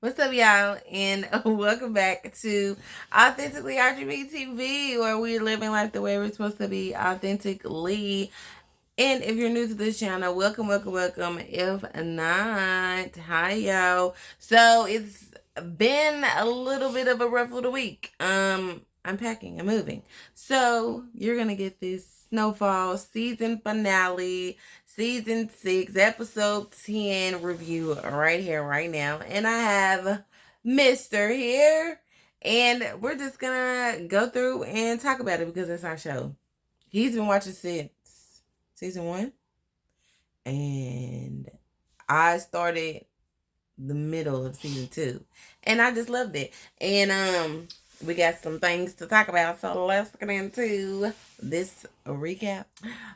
What's up, y'all? And welcome back to Authentically RGB TV, where we're living life the way we're supposed to be authentically. And if you're new to this channel, welcome, welcome, welcome. If not, hi, y'all. So it's been a little bit of a rough little week. I'm packing, I'm moving. So you're gonna get this Snowfall season finale, season 6, episode 10 review right here, right now. And I have Mr. here. And we're just gonna go through and talk about it because it's our show. He's been watching since season 1. And I started the middle of season 2. And I just loved it. And we got some things to talk about, so let's get into this recap.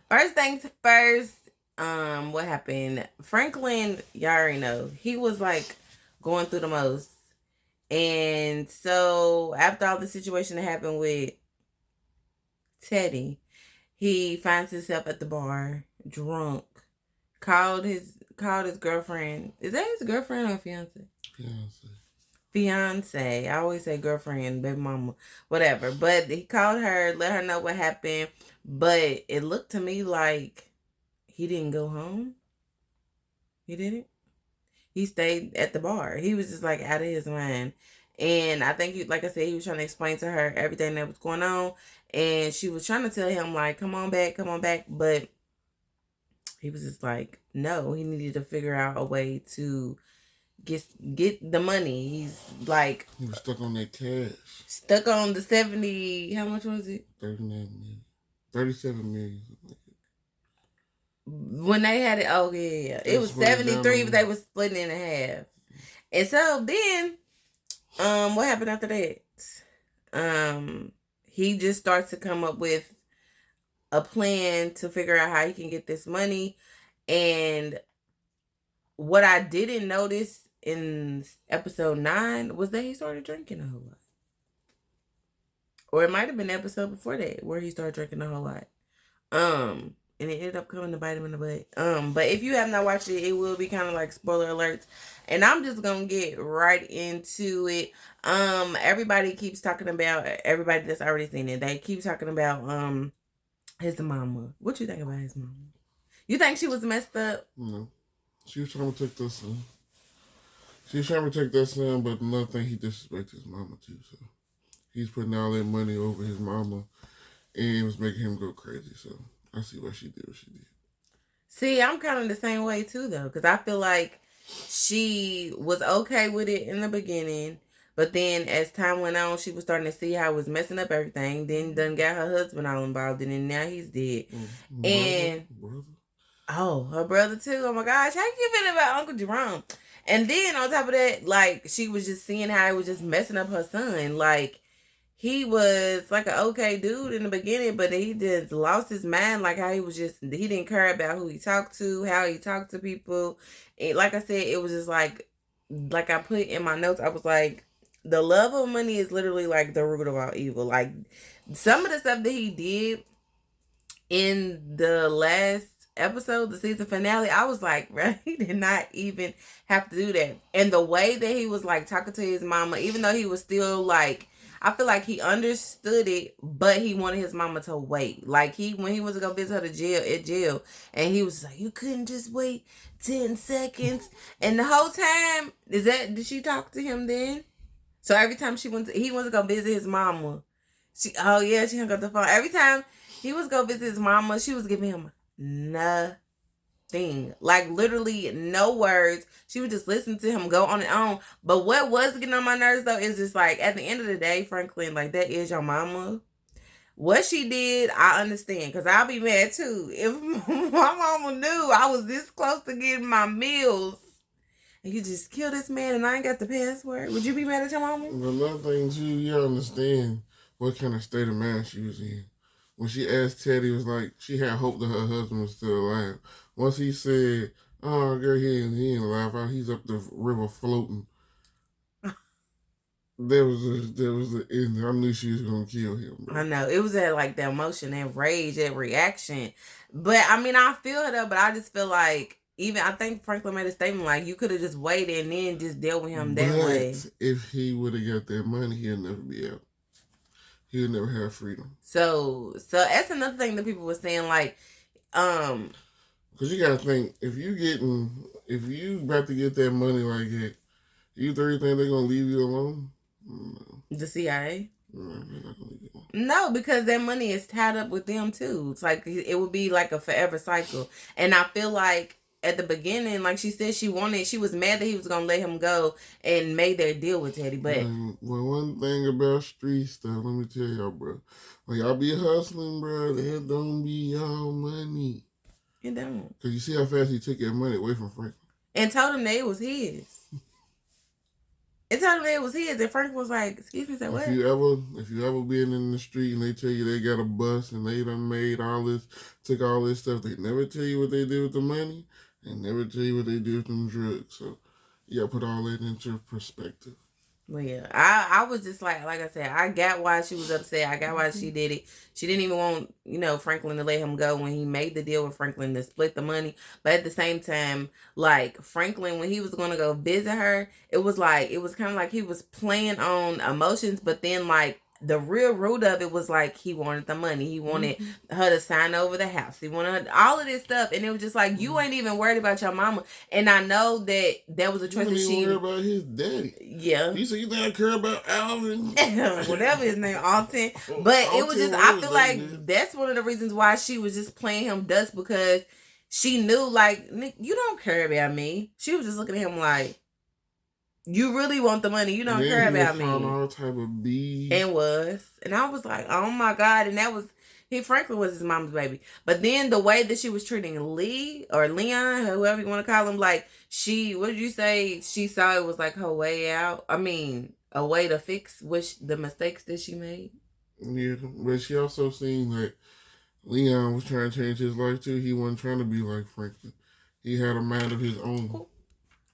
First things first, what happened? Franklin, y'all already know, he was like going through the most. And so after all the situation that happened with Teddy, he finds himself at the bar, drunk. Called his girlfriend. Is that his girlfriend or fiance? Fiance. Fiance. I always say girlfriend, baby mama, whatever. But he called her, let her know what happened. But it looked to me like he didn't go home. He didn't. He stayed at the bar. He was just like out of his mind. And I think, like I said, he was trying to explain to her everything that was going on. And she was trying to tell him, like, come on back. But he was just like, no, he needed to figure out a way to get the money. He's like, he was stuck on that cash. Stuck on the 70, how much was it? 39 million. 37 million. When they had it, oh yeah. It was 73, but they was splitting it in half. And so then, what happened after that? He just starts to come up with a plan to figure out how he can get this money. And what I didn't notice in episode 9 was that he started drinking a whole lot. Or it might have been the episode before that where he started drinking a whole lot. And it ended up coming to bite him in the butt. But if you have not watched it, it will be kind of like spoiler alerts. And I'm just gonna get right into it. Everybody keeps talking about, everybody that's already seen it, they keep talking about his mama. What you think about his mama? You think she was messed up? No. She was trying to take that son. She was trying to take that son, but another thing, he disrespected his mama too. So he's putting all that money over his mama, and it was making him go crazy. So I see why she did what she did. See, I'm kind of the same way too, though, because I feel like she was okay with it in the beginning, but then as time went on, she was starting to see how it was messing up everything. Then done got her husband all involved in it, and now he's dead. And brother? Oh, her brother too. Oh my gosh, how you feel about Uncle Jerome? And then on top of that, like, she was just seeing how it was just messing up her son. Like, he was like an okay dude in the beginning, but he just lost his mind. Like, how he was just, he didn't care about who he talked to, how he talked to people. And like I said, it was just like I put in my notes, I was like, the love of money is literally like the root of all evil. Like, some of the stuff that he did in the last episode, the season finale, I was like, right, he did not even have to do that. And the way that he was like talking to his mama, even though he was still like, I feel like he understood it, but he wanted his mama to wait. Like, when he was gonna visit her at jail, and he was like, you couldn't just wait 10 seconds. And the whole time, did she talk to him then? So every time he went to go visit his mama, she hung up the phone. Every time he was go visit his mama, she was giving him nothing. Like, literally no words. She would just listen to him go on and on. But what was getting on my nerves, though, is just like, at the end of the day, Franklin, like, that is your mama. What she did, I understand, because I'll be mad too. If my mama knew I was this close to getting my meals, and you just kill this man and I ain't got the password, would you be mad at your mama? Another thing too, you understand what kind of state of mind she was in. When she asked Teddy, it was like she had hope that her husband was still alive. Once he said, "Oh, girl, he ain't alive. He's up the river floating." There was the end. I knew she was gonna kill him. Bro. I know, it was that like the emotion, that rage, that reaction. But I mean, I feel it though. But I just feel like even I think Franklin made a statement like you could have just waited and then just dealt with him that way. But if he would have got that money, he'd never be out. He would never have freedom. So that's another thing that people were saying, like, because you gotta think if you about to get that money like that, you think they're gonna leave you alone? No. The CIA. No, they're not gonna leave you alone. No, because that money is tied up with them too. It's like it would be like a forever cycle, and I feel like at the beginning, like she said, she was mad that he was gonna let him go and made their deal with Teddy. But well, one thing about street stuff, let me tell y'all, bro. When y'all be hustling, bro, that don't be y'all money. It don't. Cause you see how fast he took that money away from Franklin, and told him that it was his. It told him that it was his, and Frank was like, "Excuse me, say what?" If you ever been in the street and they tell you they got a bus and they done made all this, took all this stuff, they never tell you what they did with the money, and never tell you what they did with them drugs. So you gotta put all that into perspective. Well, yeah, I was just like I said, I got why she was upset. I got why she did it. She didn't even want, Franklin to let him go when he made the deal with Franklin to split the money. But at the same time, like Franklin, when he was going to go visit her, it was kind of like he was playing on emotions, but then like the real root of it was like he wanted the money. He wanted her to sign over the house. He wanted all of this stuff, and it was just like you ain't even worried about your mama. And I know that was a choice that she worried about his daddy. Yeah, you said you think I care about Alvin, whatever his name, Alton. But it was just I feel like that's one of the reasons why she was just playing him dust, because she knew like Nick, you don't care about me. She was just looking at him like, you really want the money. You don't care about me. All type of bees. And I was like, oh my God. And that was, Franklin was his mom's baby. But then the way that she was treating Lee or Leon, whoever you want to call him, like what did you say? She saw it was like her way out. I mean, a way to fix the mistakes that she made. Yeah, but she also seen like Leon was trying to change his life too. He wasn't trying to be like Franklin. He had a mind of his own.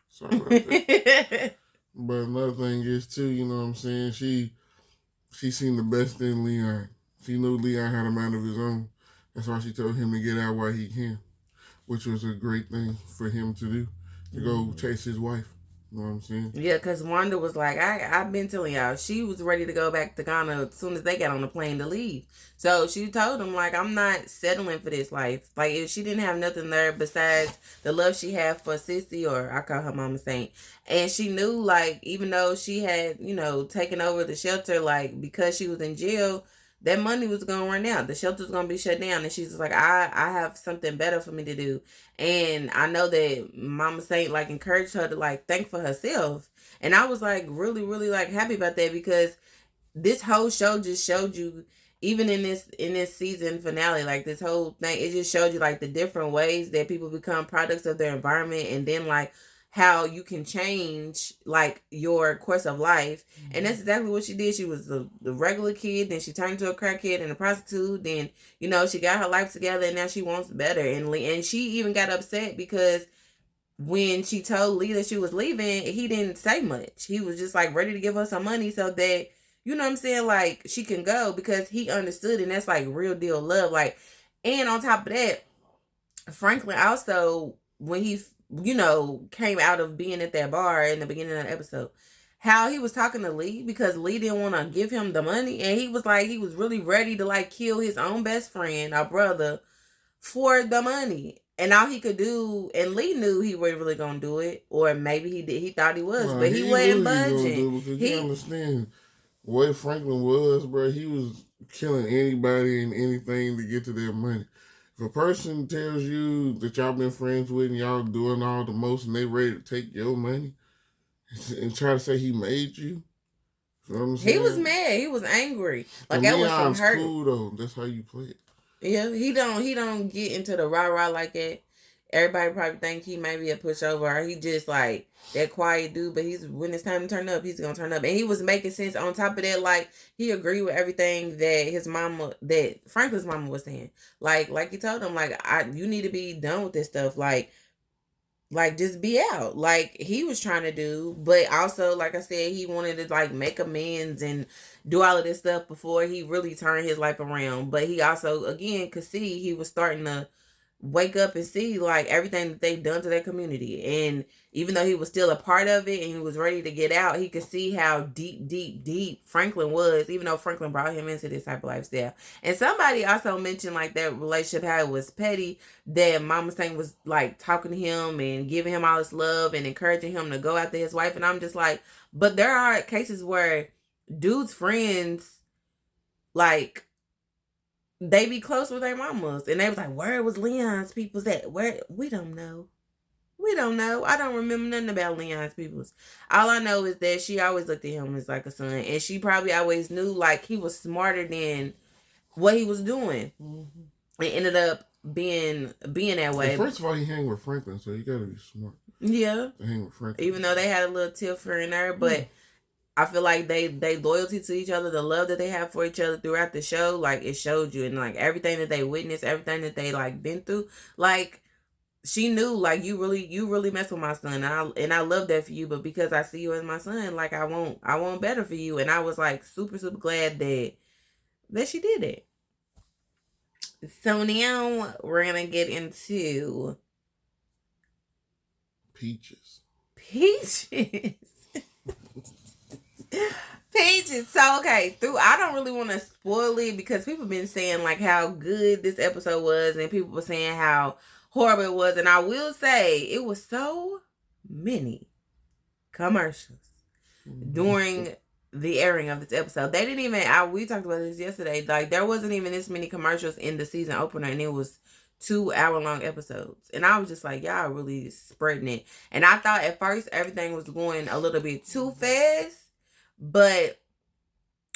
Sorry about that. But another thing is too, you know what I'm saying? She seen the best in Leon. She knew Leon had a mind of his own. That's why she told him to get out while he can, which was a great thing for him to do, to go chase his wife. You know what I'm saying? Yeah, because Wanda was like, I've been telling y'all, she was ready to go back to Ghana as soon as they got on the plane to leave. So she told him, like, I'm not settling for this life. Like, if she didn't have nothing there besides the love she had for Sissy, or I call her Mama Saint. And she knew, like, even though she had, taken over the shelter, like, because she was in jail, that money was going to run out. The shelter was going to be shut down. And she's just like, I have something better for me to do. And I know that Mama Saint, like, encouraged her to, like, think for herself. And I was, like, really, really, like, happy about that, because this whole show just showed you, even in this season finale, like, this whole thing, it just showed you, like, the different ways that people become products of their environment, and then, like, how you can change, like, your course of life. And that's exactly what she did. She was the regular kid, then she turned into a crackhead and a prostitute, then, she got her life together, and now she wants better. And she even got upset because when she told Lee that she was leaving, he didn't say much. He was just, like, ready to give her some money so that, you know what I'm saying, like, she can go, because he understood, and that's, like, real deal love. Like, and on top of that, Franklin also, when he came out of being at that bar in the beginning of the episode, how he was talking to Lee, because Lee didn't want to give him the money, and he was like, he was really ready to, like, kill his own best friend, our brother, for the money. And all he could do, and Lee knew he wasn't really gonna do it, or maybe he did. He thought he was, but he wasn't budging. He understand what Franklin was, bro. He was killing anybody and anything to get to their money. If a person tells you that y'all been friends with and y'all doing all the most and they ready to take your money and try to say he made you, you know what I'm saying? He was mad. He was angry. Like, that was from hurt. Cool though. That's how you play it. Yeah, he don't get into the rah-rah like that. Everybody probably think he might be a pushover, or he just like that quiet dude, but when it's time to turn up, he's gonna turn up. And he was making sense. On top of that, like, he agreed with everything that Franklin's mama was saying. Like he told him, like, you need to be done with this stuff. Like just be out. Like he was trying to do, but also, like I said, he wanted to, like, make amends and do all of this stuff before he really turned his life around. But he also, again, could see he was starting to wake up and see like everything that they've done to their community. And even though he was still a part of it and he was ready to get out, he could see how deep Franklin was, even though Franklin brought him into this type of lifestyle. And somebody also mentioned like that relationship, how it was petty, that Mama Saint was like talking to him and giving him all this love and encouraging him to go after his wife. And I'm just like, but there are cases where dudes' friends, like, they be close with their mamas. And they was like, where was Leon's people's at? Where? We don't know. We don't know. I don't remember nothing about Leon's people's. All I know is that she always looked at him as like a son. And she probably always knew like he was smarter than what he was doing. Mm-hmm. It ended up being that way. Well, first of all, he hang with Franklin, so you gotta be smart. Yeah. To hang with Franklin. Even though they had a little tiff here and there, but I feel like they loyalty to each other, the love that they have for each other throughout the show, like it showed you, and like everything that they witnessed, everything that they like been through, like she knew like you really mess with my son, and I love that for you, but because I see you as my son, like I want better for you. And I was like super glad that she did it. So now we're gonna get into Peaches. Peaches. So okay, I don't really want to spoil it because people been saying like how good this episode was, and people were saying how horrible it was. And I will say it was so many commercials during the airing of this episode. They didn't even, we talked about this yesterday, like there wasn't even this many commercials in the season opener, and it was 2-hour-long episodes. And I was just like, y'all really spreading it. And I thought at first everything was going a little bit too fast. But,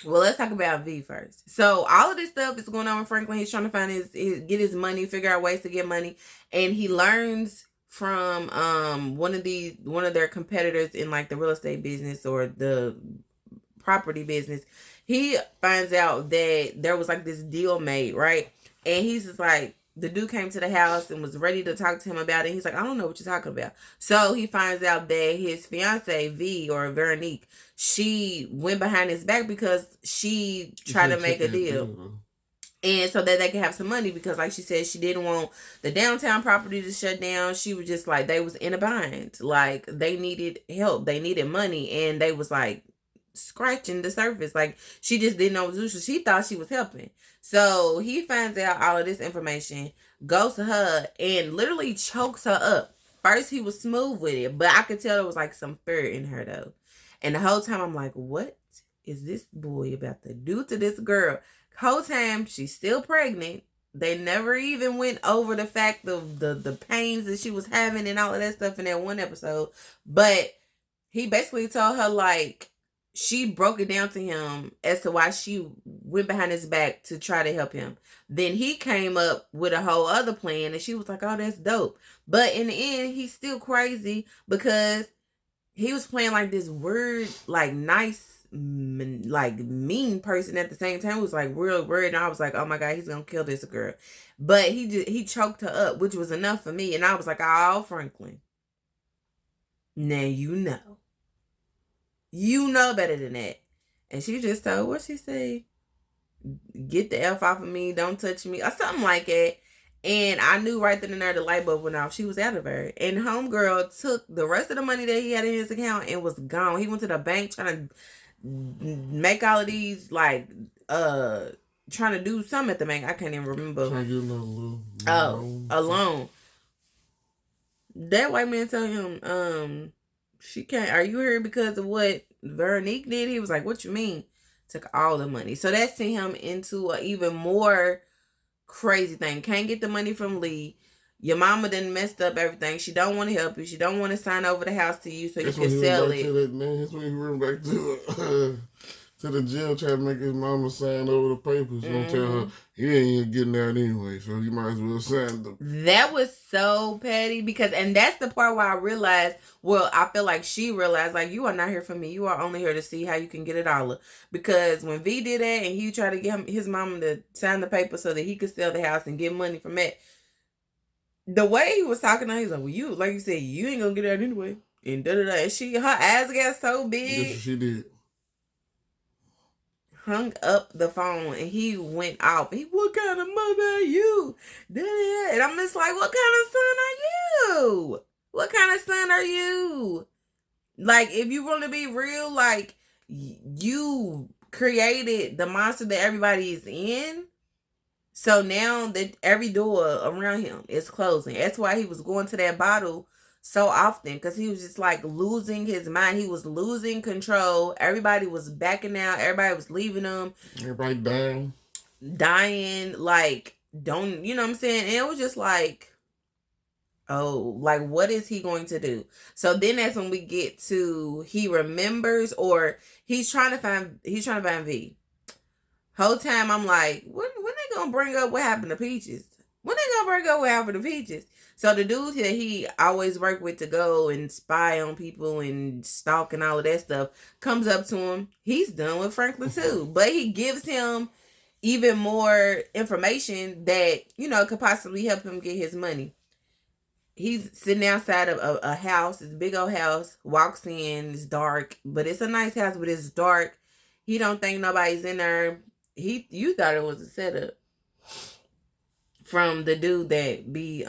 well, let's talk about V first. So all of this stuff is going on with Franklin. He's trying to find get his money, figure out ways to get money. And he learns from one of their competitors in like the real estate business or the property business. He finds out that there was like this deal made, right? And he's just like, the dude came to the house and was ready to talk to him about it. He's like, I don't know what you're talking about. So he finds out that his fiance, V, or Veronique, she went behind his back because she tried to make a deal. And so that they can have some money, because like she said, she didn't want the downtown property to shut down. She was just like, they was in a bind. Like they needed help. They needed money. And they was like scratching the surface. Like she just didn't know what to do. So she thought she was helping. So he finds out all of this information, goes to her, and literally chokes her up. First, he was smooth with it, but I could tell there was like some fear in her though. And the whole time I'm like, what is this boy about to do to this girl? Whole time she's still pregnant. They never even went over the fact of the pains that she was having and all of that stuff in that one episode. But he basically told her like, she broke it down to him as to why she went behind his back to try to help him. Then he came up with a whole other plan, and she was like, oh, that's dope. But in the end, he's still crazy because he was playing like this weird, like nice, like mean person at the same time. It was like real weird. And I was like, oh my God, he's going to kill this girl. But he choked her up, which was enough for me. And I was like, oh, Franklin, now you know. You know better than that. And she just told, what she say? Get the F off of me. Don't touch me. Or something like that. And I knew right then and there the light bulb went off. She was out of her. And homegirl took the rest of the money that he had in his account and was gone. He went to the bank trying to make all of these, like, trying to do something at the bank. I can't even remember. Trying to get a loan. That white man told him, she can't. Are you here because of what Veronique did? He was like, what you mean? Took all the money. So that sent him into an even more crazy thing. Can't get the money from Lee. Your mama done messed up everything. She don't want to help you. She don't want to sign over the house to you so you can sell it. That's when he went back to the jail trying to make his mama sign over the papers. Don't tell her he ain't even getting out anyway, so he might as well sign them. That was so petty and that's the part where I realized, well, I feel like she realized, like, you are not here for me. You are only here to see how you can get $1. Because when V did that and he tried to get his mama to sign the paper so that he could sell the house and get money from it, the way he was talking to her, he's like, well, you, like you said, you ain't gonna get out anyway. And da-da-da. And her eyes got so big. Yes, she did. hung up the phone and he went off. What kind of mother are you? And I'm just like, what kind of son are you? What kind of son are you? Like, if you want to be real, like, you created the monster that everybody is in. So now that every door around him is closing. That's why he was going to that bottle so often, because he was just like losing his mind. He was losing control. Everybody was backing out. Everybody was leaving him. Everybody dying. Like, don't, you know what I'm saying? And it was just like, oh, like, what is he going to do? So then that's when we get to, he remembers, or he's trying to find V. Whole time I'm like, when they gonna bring up what happened to Peaches? When they gonna bring up what happened to Peaches? So the dude that he always worked with to go and spy on people and stalk and all of that stuff comes up to him. He's done with Franklin too, but he gives him even more information that, you know, could possibly help him get his money. He's sitting outside of a house, this big old house, walks in, it's dark, but it's a nice house, but it's dark. He don't think nobody's in there. You thought it was a setup from the dude that be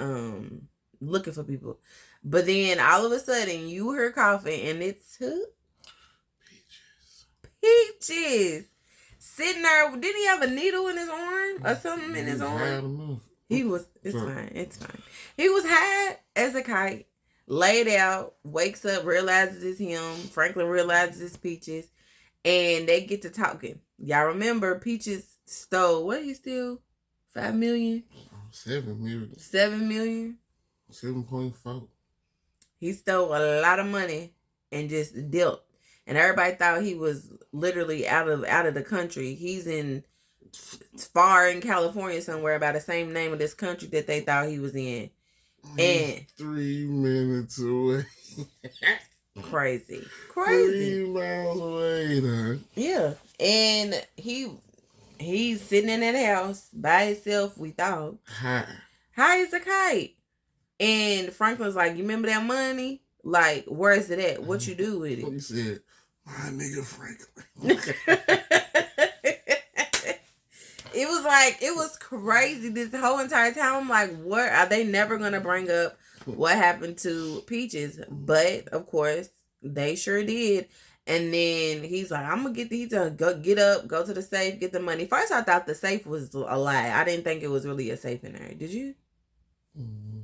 looking for people. But then all of a sudden you hear coughing and it's who? Peaches. Sitting there, did he have a needle in his arm or something in his arm? It's fine. He was high as a kite, laid out, wakes up, realizes it's him. Franklin realizes it's Peaches. And they get to talking. Y'all remember Peaches stole, what did he steal? 5 million? 7 million. 7 million? 7.4. He stole a lot of money and just dealt. And everybody thought he was literally out of the country. He's far in California somewhere by the same name of this country that they thought he was in. And 3 minutes away. Crazy. 3 miles away, though. Yeah. And he's sitting in that house by himself, we thought. High as a kite. And Franklin's like, you remember that money? Like, where is it at? What you do with it? He said, my nigga Franklin. It was crazy this whole entire time. I'm like, what? Are they never going to bring up what happened to Peaches? But, of course, they sure did. And then he's like, I'm going to get up, go to the safe, get the money. First, I thought the safe was a lie. I didn't think it was really a safe in there. Did you? Mm-hmm.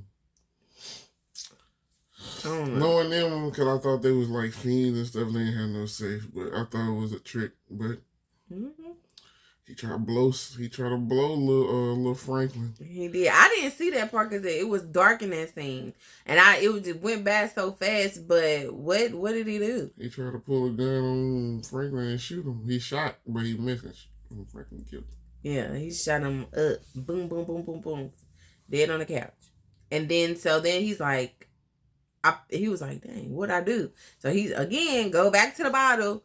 I don't know. Knowing them, because I thought they was like fiends and stuff, they ain't had no safe. But I thought it was a trick. But he tried to blow little Franklin. He did. I didn't see that part because it was dark in that scene, and it just went by so fast. But what did he do? He tried to pull a gun on Franklin and shoot him. He shot, but he missed. And Franklin killed him. Yeah, he shot him up. Boom, boom, boom, boom, boom. Dead on the couch. And then he's like, he was like, dang, what'd I do? So he again go back to the bottle.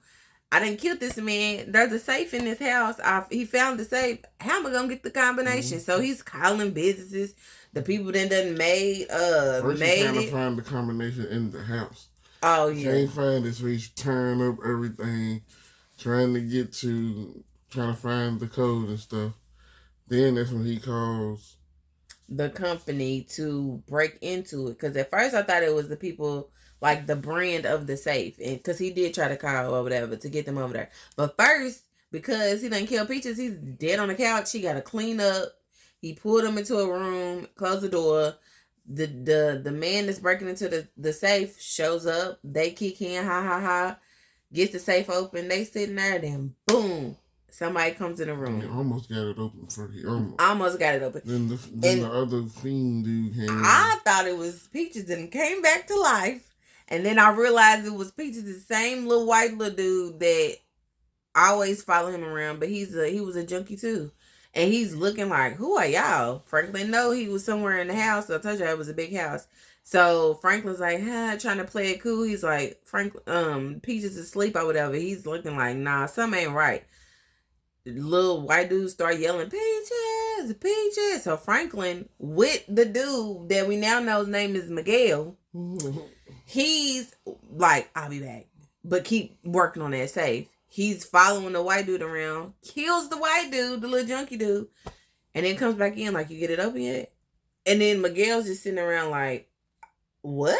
I didn't kill this man. There's a safe in this house. He found the safe. How am I gonna get the combination? So he's calling businesses, the people that done made First made he's trying it. to find the combination in the house. Oh yeah. Can't find it, so he's tearing up everything, trying to find the code and stuff. Then that's when he calls the company to break into it. Because at first I thought it was the people, like the brand of the safe, and because he did try to call or whatever to get them over there. But first, because he done killed Peaches, he's dead on the couch. He got to clean up. He pulled him into a room, closed the door. The man that's breaking into the safe shows up. They kick in, ha, gets the safe open. They sitting there, then boom, somebody comes in the room. He almost got it open for you. Almost got it open. Then the other fiend dude came in. I thought it was Peaches and came back to life. And then I realized it was Peaches, the same little white little dude that I always follow him around. But he was a junkie too. And he's looking like, who are y'all? Franklin, no, he was somewhere in the house. So I told you it was a big house. So Franklin's like, trying to play it cool. He's like, Peaches is asleep or whatever. He's looking like, nah, something ain't right. The little white dude start yelling, Peaches, Peaches. So Franklin, with the dude that we now know his name is Miguel, he's like, I'll be back. But keep working on that safe. He's following the white dude around, kills the white dude, the little junkie dude, and then comes back in like, you get it open yet? And then Miguel's just sitting around like, what?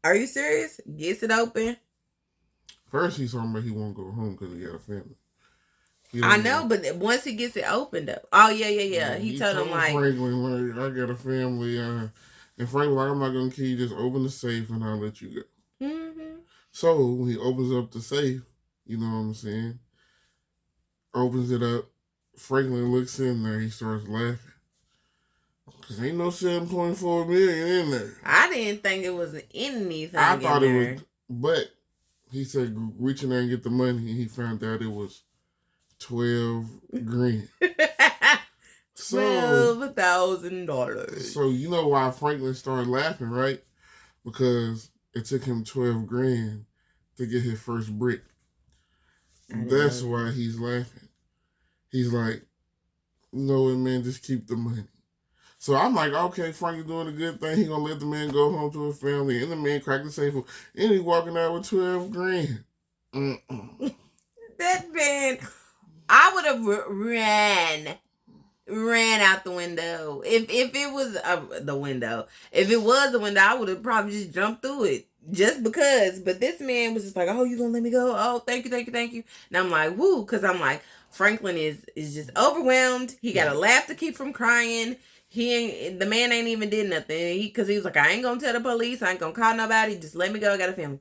Are you serious? Gets it open. First, he's talking about he won't go home because he got a family. I know, but once he gets it open, though. Oh, yeah. He told him, like... Franklin, like, I got a family. And Franklin, like, I'm not going to kill you. Just open the safe and I'll let you go. Mm-hmm. So, when he opens up the safe, you know what I'm saying? Opens it up. Franklin looks in there. He starts laughing. Because ain't no 7.4 million in there. I didn't think it was anything I thought in it there. was... But he said, reach in there and get the money. And he found out it was 12 grand. $12,000. So you know why Franklin started laughing, right? Because it took him 12 grand to get his first brick. That's why he's laughing. He's like, no, man, just keep the money. So I'm like, okay, Franklin's doing a good thing. He gonna let the man go home to his family, and the man cracked the safe, and he walking out with 12 grand. That man, I would have ran out the window. If it was the window, if it was the window, I would have probably just jumped through it just because. But this man was just like, "Oh, you gonna let me go? Oh, thank you." And I'm like, "Woo," because I'm like, Franklin is just overwhelmed. He got to laugh to keep from crying. The man ain't even did nothing. Because he was like, I ain't gonna tell the police. I ain't gonna call nobody. Just let me go. I got a family.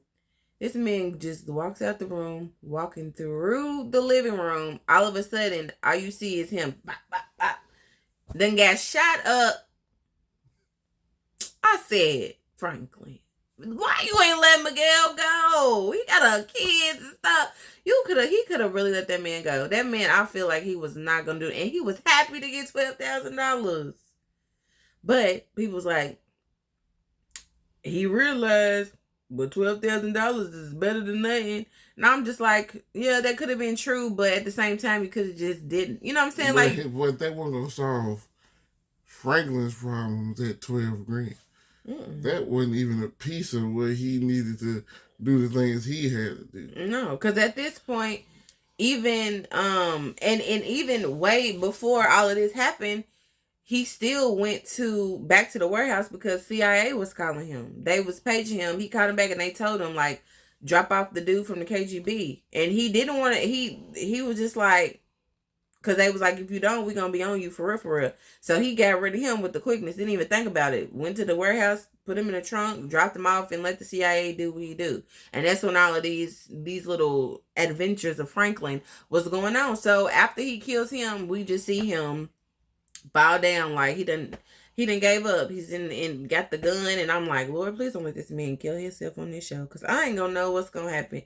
This man just walks out the room, walking through the living room. All of a sudden, all you see is him. Bop, bop, bop. Then got shot up. I said, Franklin, why you ain't let Miguel go? He got kids and stuff. He could have really let that man go. That man, I feel like he was not gonna do it. And he was happy to get $12,000. But people was like, he realized, but $12,000 is better than nothing. And I'm just like, yeah, that could have been true, but at the same time, you could have just didn't. You know what I'm saying? But they weren't gonna solve Franklin's problems at 12 grand. That wasn't even a piece of what he needed to do the things he had to do. No, because at this point, even and even way before all of this happened, he still went back to the warehouse because CIA was calling him. They was paging him. He called him back and they told him, like, drop off the dude from the KGB. And he didn't want to, he was just like, because they was like, if you don't, we're going to be on you for real. So he got rid of him with the quickness. Didn't even think about it. Went to the warehouse, put him in the trunk, dropped him off, and let the CIA do what he do. And that's when all of these little adventures of Franklin was going on. So after he kills him, we just see him bow down like he done gave up. He's in got the gun, and I'm like, Lord, please don't let this man kill himself on this show, because I ain't gonna know what's gonna happen.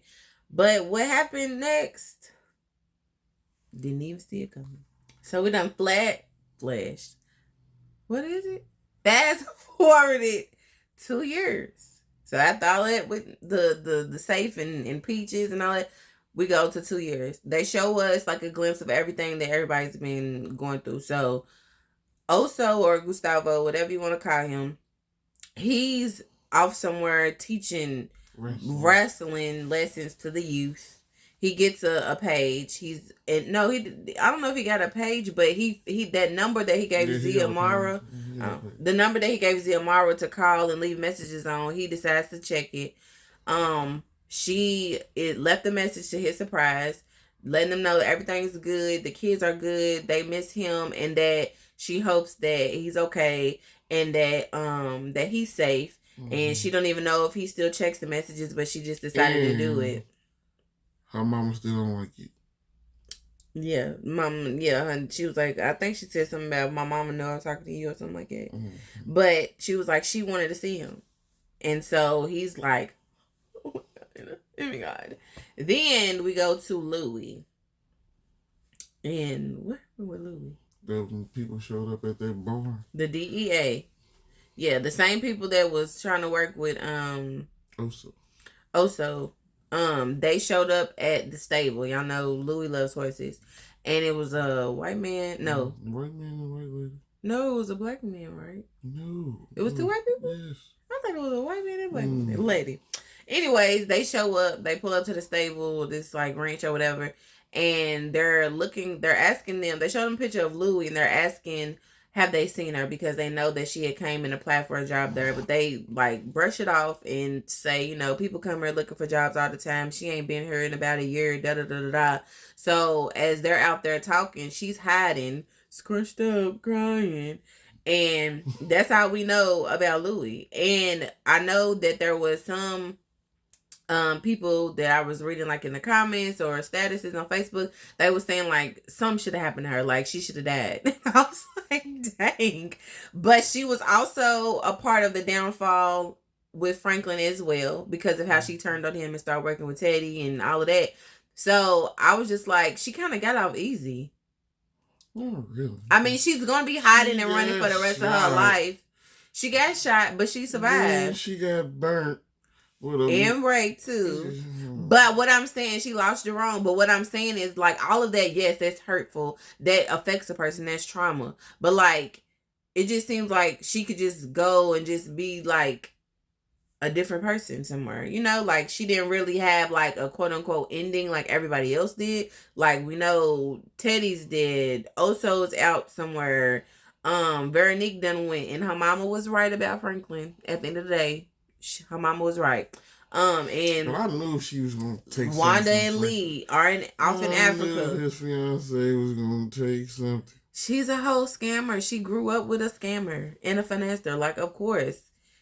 But what happened next, didn't even see it coming. So we done flashed. What is it? Fast forwarded 2 years. So after all that with the safe and peaches and all that, we go to 2 years. They show us like a glimpse of everything that everybody's been going through. So Oso, or Gustavo, whatever you want to call him, he's off somewhere teaching wrestling lessons to the youth. He gets a page. I don't know if he got a page, but he that number that he gave Ziamara, the number that he gave Ziamara to call and leave messages on, he decides to check it. It left a message to his surprise, letting them know that everything's good, the kids are good, they miss him, and that she hopes that he's okay and that he's safe. And she don't even know if he still checks the messages, but she just decided to do it. Her mama still don't like you. Yeah, mom. Yeah, and she was like, I think she said something about my mama know I was talking to you or something like that. But she was like, she wanted to see him, and so he's like, oh my God. Then we go to Louis, and what with Louis? The people showed up at that barn. The DEA, yeah, the same people that was trying to work with Oso. They showed up at the stable. Y'all know Louis loves horses. And it was a white man. No. White man and white lady. No, it was a black man, right? No. It was 2 white people? Yes. I thought it was a white man and a black lady. Anyways, they show up, they pull up to the stable, this like ranch or whatever, and they're asking them, they show them a picture of Louie and they're asking have they seen her because they know that she had came and applied for a job there, but they like brush it off and say, people come here looking for jobs all the time. She ain't been here in about a year, da da da da da. So as they're out there talking, she's hiding, scrunched up, crying. And that's how we know about Louie. And I know that there was some people that I was reading like in the comments or statuses on Facebook, they was saying like something should have happened to her, like she should have died. I was like, dang. But she was also a part of the downfall with Franklin as well because of how she turned on him and started working with Teddy and all of that. So I was just like, she kind of got off easy. Oh, really? I mean, she's gonna be hiding and running for the rest of her life. She got shot, but she survived. Yeah, she got burnt. And Ray too. But what I'm saying, she lost Jerome. But what I'm saying is like all of that, yes, that's hurtful. That affects a person. That's trauma. But like, it just seems like she could just go and just be like a different person somewhere. Like she didn't really have like a quote unquote ending like everybody else did. Like we know Teddy's dead. Oso's out somewhere. Veronique done went, and her mama was right about Franklin. At the end of the day, her mama was right. And but I knew she was gonna take Wanda and Lee are off in Africa. His fiance was gonna take something. She's a whole scammer. She grew up with a scammer and a finester. Like, of course.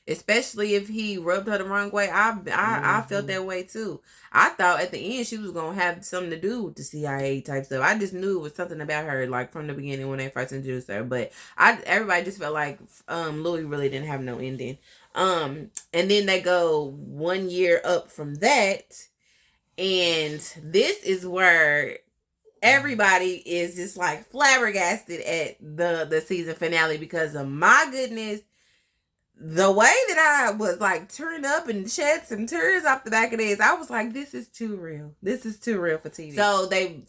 Especially if he rubbed her the wrong way. I felt that way too. I thought at the end she was gonna have something to do with the CIA type stuff. I just knew it was something about her, like from the beginning when they first introduced her. But everybody just felt like Louis really didn't have no ending. And then they go 1 year up from that, and this is where everybody is just like flabbergasted at the season finale because of my goodness. The way that I was like turned up and shed some tears off the back of this, I was like, this is too real. This is too real for TV. So they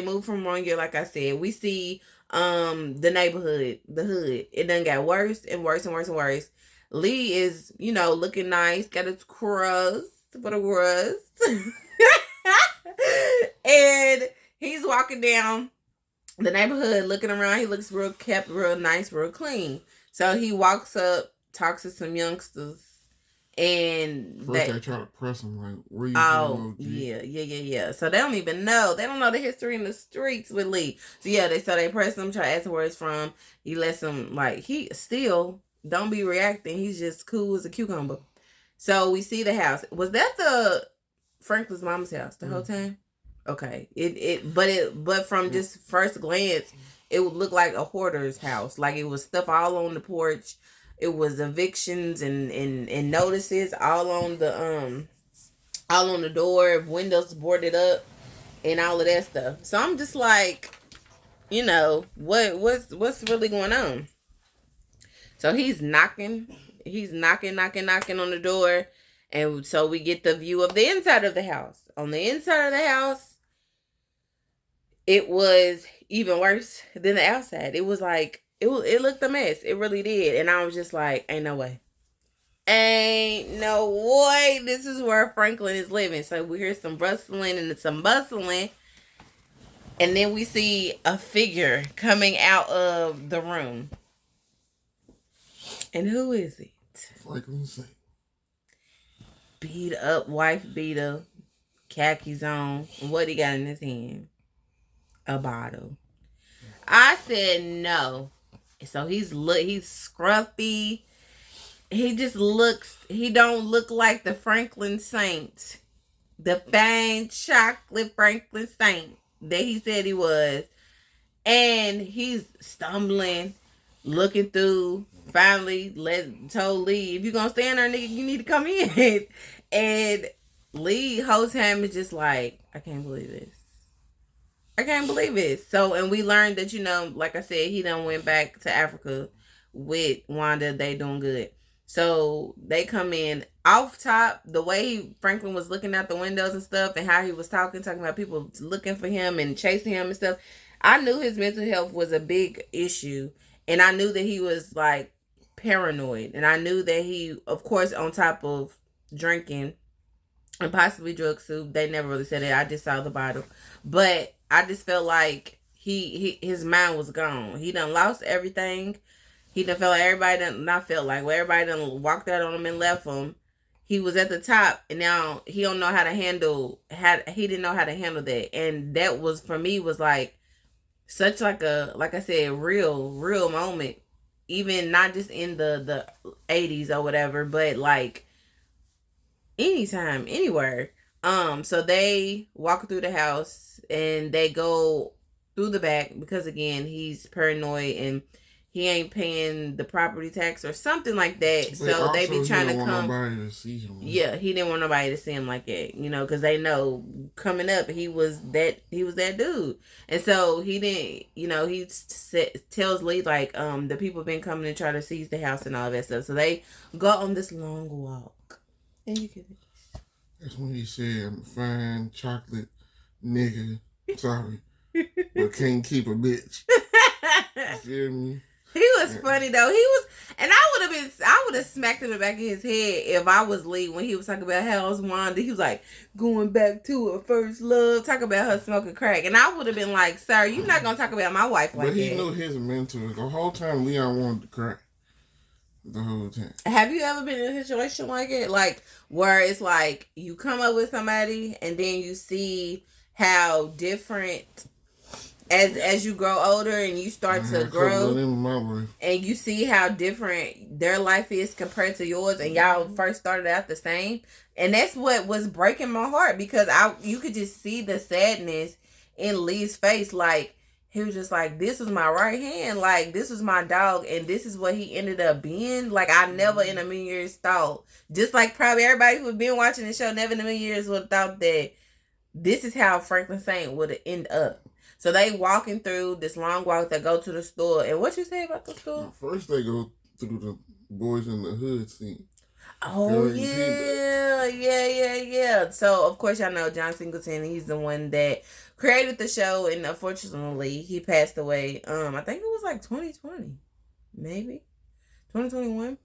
moved from 1 year, like I said. We see the neighborhood, the hood. It done got worse and worse and worse and worse. Lee is, looking nice, got his crust for the rust. And he's walking down the neighborhood looking around. He looks real kept, real nice, real clean. So he walks up, talks to some youngsters, and first they try to press him like, where you going? Yeah. So they don't even know. They don't know the history in the streets with Lee. So yeah, they press him, try to ask him where he's from. He lets him, like, he still don't be reacting. He's just cool as a cucumber. So we see the house. Was that the Franklin's mom's house the whole time? Okay. But from just first glance, it would look like a hoarder's house. Like it was stuff all on the porch. It was evictions and notices all on the door, windows boarded up, and all of that stuff. So I'm just like, what's really going on? So he's knocking on the door, and so we get the view of the inside of the house. On the inside of the house, it was even worse than the outside. It was like, it looked a mess. It really did. And I was just like, ain't no way. Ain't no way this is where Franklin is living. So we hear some rustling and some bustling. And then we see a figure coming out of the room. And who is it? Franklin Saint. Beat up, wife beater, khakis on. And what he got in his hand? A bottle. I said no. So he's scruffy. He don't look like the Franklin Saint. The fine chocolate Franklin Saint that he said he was. And he's stumbling, looking through. Finally told Lee, if you're gonna stand there, nigga, you need to come in. And Lee whole time is just like, I can't believe this. I can't believe it. So, and we learned that, like I said, he done went back to Africa with Wanda. They doing good. So they come in off top. The way Franklin was looking out the windows and stuff, and how he was talking about people looking for him and chasing him and stuff. I knew his mental health was a big issue, and I knew that he was like paranoid, and I knew that he, of course, on top of drinking, and possibly drugs too. They never really said it. I just saw the bottle, but I just felt like his mind was gone. He done lost everything. He done felt like everybody done not felt like well, everybody done walked out on him and left him. He was at the top, and now he don't know how to handle. He didn't know how to handle that, and that was for me was like such like a like I said real moment. Even not just in the 80s or whatever, but like anytime, anywhere. So they walk through the house and they go through the back because again he's paranoid and he ain't paying the property tax or something like that. But so they be trying to come. Nobody to see him. Yeah, he didn't want nobody to see him like that, because they know coming up he was that dude, and so he didn't, tells Lee like the people been coming to try to seize the house and all that stuff. So they go on this long walk, and you can. That's when he said, "I'm a fine chocolate nigga, sorry, but can't keep a bitch." You feel me? He was funny though. He was, and I would have smacked him in the back of his head if I was Lee when he was talking about how's Wanda. He was like going back to her first love, talk about her smoking crack, and I would have been like, "Sir, you're not gonna talk about my wife like that." But he knew his mentor the whole time. Leon wanted to cry the whole time. Have you ever been in a situation like it, like where it's like you come up with somebody and then you see how different as you grow older and you start to grow and you see how different their life is compared to yours and y'all first started out the same, and that's what was breaking my heart because you could just see the sadness in Lee's face. Like he was just like, this was my right hand, like this was my dog, and this is what he ended up being. Like I never in a million years thought, just like probably everybody who's been watching the show never in a million years would have thought that this is how Franklin Saint would have ended up. So they walking through this long walk. They go to the store. And what you say about the store? First they go through the Boys in the Hood scene. Oh, yeah. So, of course, y'all know John Singleton. He's the one that created the show. And unfortunately, he passed away. I think it was like 2020. Maybe. 2021.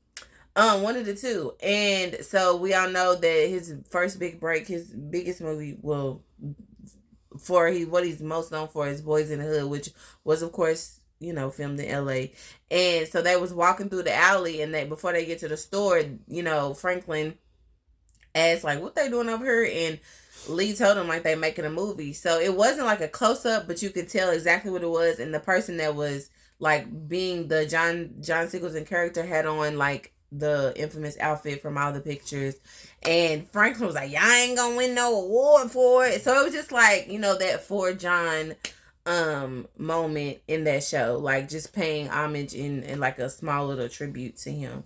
One of the two. And so we all know that his first big break, his biggest movie, what he's most known for is Boys in the Hood, which was of course, filmed in LA. And so they was walking through the alley and before they get to the store, Franklin asked like, what they doing over here? And Lee told him like they making a movie. So it wasn't like a close up, but you could tell exactly what it was. And the person that was like being the John Singleton character had on like the infamous outfit from all the pictures. And Franklin was like, y'all ain't gonna win no award for it. So it was just like, that for John moment in that show, like just paying homage in like a small little tribute to him.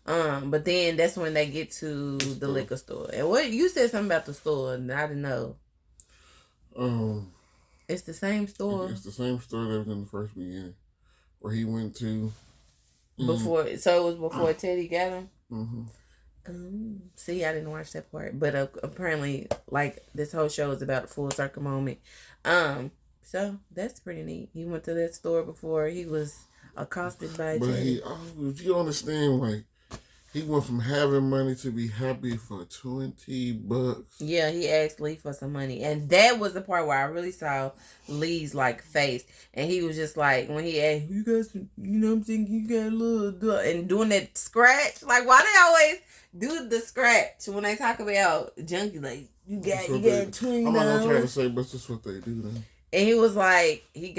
But then that's when they get to the liquor store. And what you said something about the store and I didn't know. It's the same store. It's the same store that was in the first beginning where he went to before. So it was before Teddy got him. Mm-hmm. See, I didn't watch that part, but apparently, like this whole show is about a full circle moment. So that's pretty neat. He went to that store before he was accosted by Teddy. But you understand, like he went from having money to be happy for $20. Yeah, he asked Lee for some money, and that was the part where I really saw Lee's like face, and he was just like when he asked, "You guys, what I'm saying, you got a little," and doing that scratch. Like, why they always do the scratch when they talk about junkie? Like, you got $20. I'm not trying to say, but that's what they do then. And he was like, he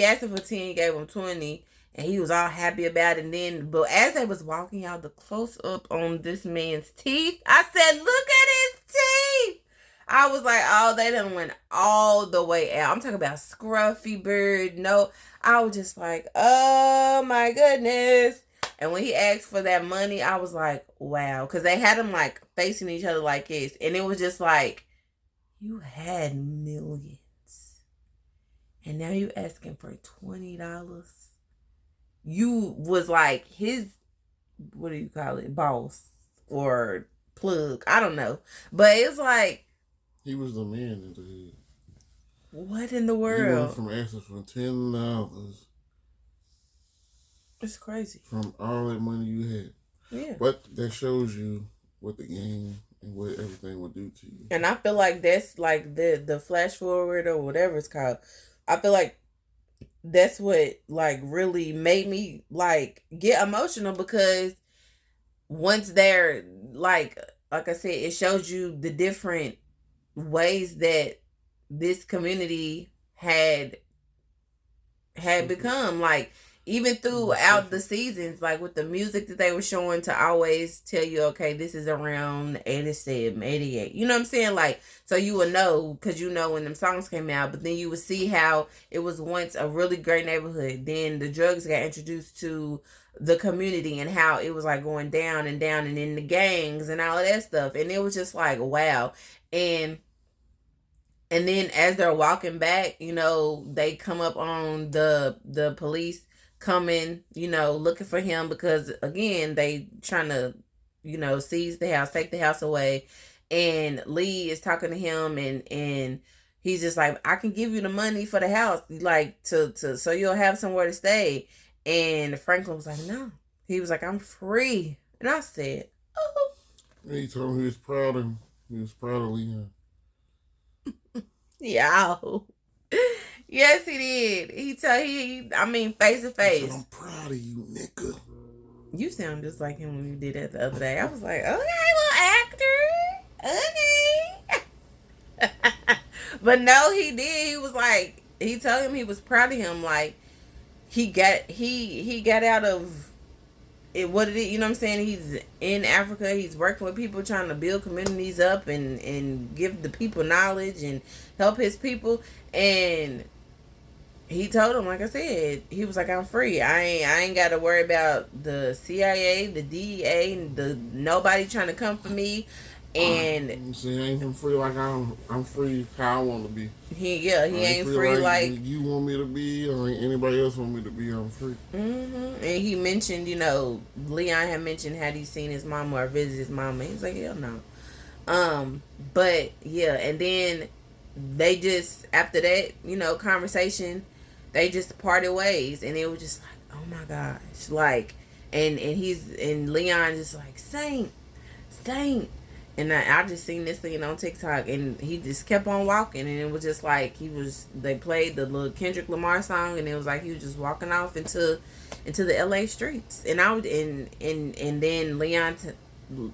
asked him for 10, he gave him 20. And he was all happy about it. And then, but as they was walking out, the close up on this man's teeth, I said, look at his teeth. I was like, oh, they done went all the way out. I'm talking about scruffy bird. No, I was just like, oh my goodness. And when he asked for that money, I was like, wow. Because they had them like facing each other like this. And it was just like, you had millions. And now you asking for $20. You was like his, what do you call it, boss or plug. I don't know. But it's like. He was the man in the hood. What in the world? He went from asking for $10. It's crazy. From all that money you had. Yeah. But that shows you what the game and what everything will do to you. And I feel like that's like the flash forward or whatever it's called. I feel like that's what like really made me like get emotional, because once they're like I said, it shows you the different ways that this community had become, like even throughout the seasons, like with the music that they were showing, to always tell you, okay, this is around 87, 88. You know what I'm saying? Like, so you would know, because you know when them songs came out, but then you would see how it was once a really great neighborhood. Then the drugs got introduced to the community and how it was like going down and down, and in the gangs and all of that stuff. And it was just like, wow. And then as they're walking back, you know, they come up on the police coming, you know, looking for him, because again, they trying to, you know, seize the house, take the house away. And Lee is talking to him, and he's just like, I can give you the money for the house, like to so you'll have somewhere to stay. And Franklin was like, no. He was like, I'm free. And I said, oh. And he told him he was proud of him. He was proud of Leon. Yeah. Yes, he did. I mean, face to face. He said, I'm proud of you, nigga. You sound just like him when you did that the other day. I was like, okay, little actor. Okay. But no, he did. He was like, he told him he was proud of him. Like, he got out of it, what it is, you know what I'm saying? He's in Africa. He's working with people, trying to build communities up and give the people knowledge and help his people. And he told him, like I said, he was like, I'm free. I ain't got to worry about the CIA, the DEA, the nobody trying to come for me. And see, I ain't free like I'm free how I want to be. He ain't free like you want me to be, or anybody else want me to be. I'm free. And he mentioned, you know, Leon had mentioned, had he seen his mama or visited his mama. He's like, hell no. But yeah, and then they just, after that, you know, conversation, they just parted ways, and it was just like, oh my gosh, like, and Leon just like, Saint. And I just seen this thing on TikTok, and he just kept on walking, and it was just like they played the little Kendrick Lamar song, and it was like he was just walking off into the LA streets. And and then Leon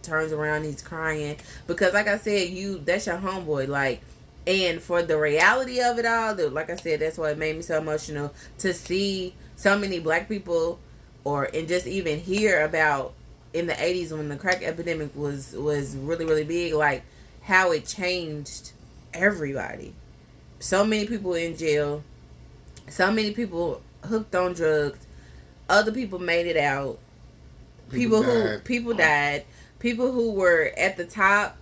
turns around, he's crying, because like I said, that's your homeboy, like. And for the reality of it all, like I said, that's why it made me so emotional to see so many black people, and just even hear about in the 80s when the crack epidemic was really, really big, like how it changed everybody. So many people in jail, so many people hooked on drugs, other people made it out, people died, people who were at the top,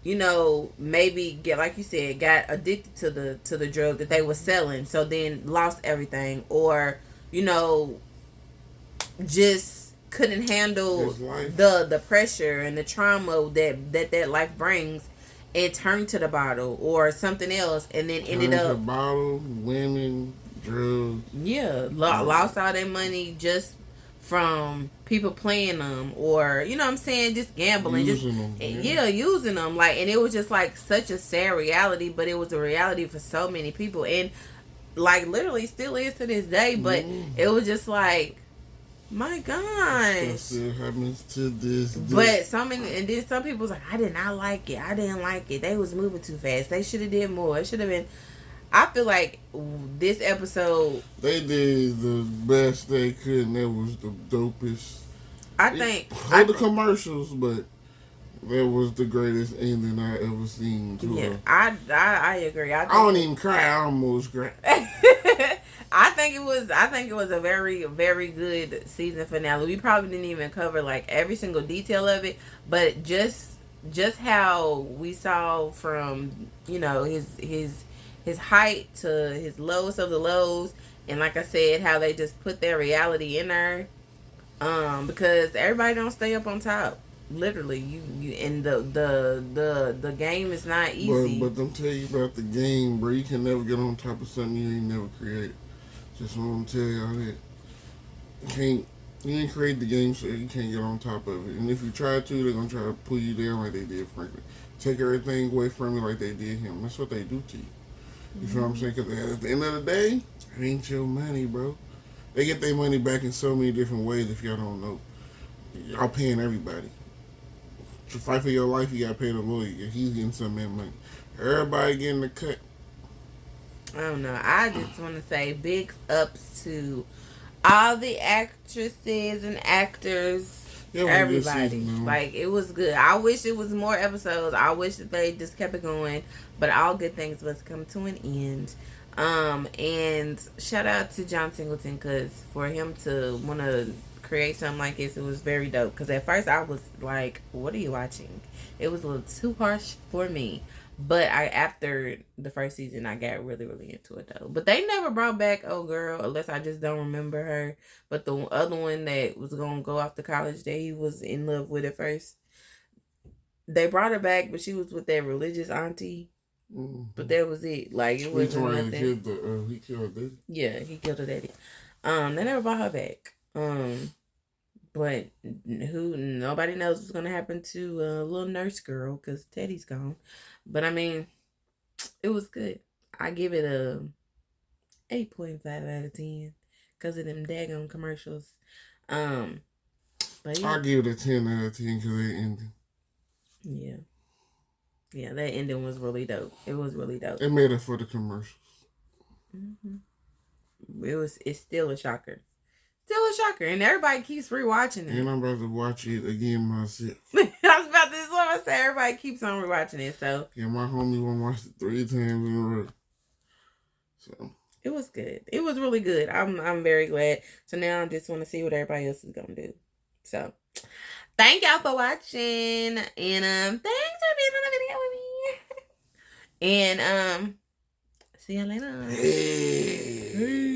you know, maybe like you said, got addicted to the drug that they were selling, so then lost everything, or, you know, just couldn't handle the pressure and the trauma that life brings, and turned to the bottle or something else, and then ended up bottle, women, drugs. Yeah, lost all their money just from people playing them, or, you know what I'm saying, just gambling, using them, like. And it was just like such a sad reality, but it was a reality for so many people, and like literally still is to this day. But it was just like, my gosh. That still happens to this day. But and then some people was like, I did not like it. I didn't like it. They was moving too fast. They should have did more. It should have been. I feel like this episode, they did the best they could, and that was the dopest. The commercials, but that was the greatest ending I ever seen. I agree. I don't even cry. I almost cry. I think it was a very, very good season finale. We probably didn't even cover like every single detail of it, but just how we saw from, you know, his height to his lowest of the lows, and like I said, how they just put their reality in there, because everybody don't stay up on top. Literally, you and the game is not easy. But them tell you about the game, bro. You can never get on top of something you ain't never created. Just want to tell y'all that. You ain't create the game so you can't get on top of it. And if you try to, they're gonna try to pull you down like they did Franklin. Take everything away from you like they did him. That's what they do to you. You feel what I'm saying? Because at the end of the day, it ain't your money, bro. They get their money back in so many different ways if y'all don't know. Y'all paying everybody. To fight for your life, you gotta pay the lawyer. He's getting some of that money. Everybody getting the cut. I don't know. I just want to say big ups to all the actresses and actors, Yeah, everybody. season, like, it was good. I wish it was more episodes. I wish that they just kept it going, but all good things must come to an end. And shout out to John Singleton, because for him to want to create something like this, it was very dope. Because at first I was like, what are you watching? It was a little too harsh for me. But after the first season, I got really, really into it though. But they never brought back old girl, unless I just don't remember her. But the other one that was gonna go off to college that he was in love with at first, they brought her back, but she was with that religious auntie. Mm-hmm. But that was it. Like, it wasn't nothing. He killed her daddy. Yeah, he killed her daddy. They never brought her back. But nobody knows what's gonna happen to little nurse girl because Teddy's gone. But I mean, it was good. I give it a 8.5 out of 10 because of them daggone commercials. But yeah. I give it a 10 out of 10 because they ended. Yeah, that ending was really dope. It was really dope. It made it for the commercials. It's still a shocker. Still a shocker, and everybody keeps rewatching it. And I'm about to watch it again myself. I was about to say everybody keeps on rewatching it. So yeah, my homie won't watch it 3 times in a row. So it was good. It was really good. I'm very glad. So now I just want to see what everybody else is gonna do. So thank y'all for watching, and thanks for being on the video with me. And see y'all later. Hey.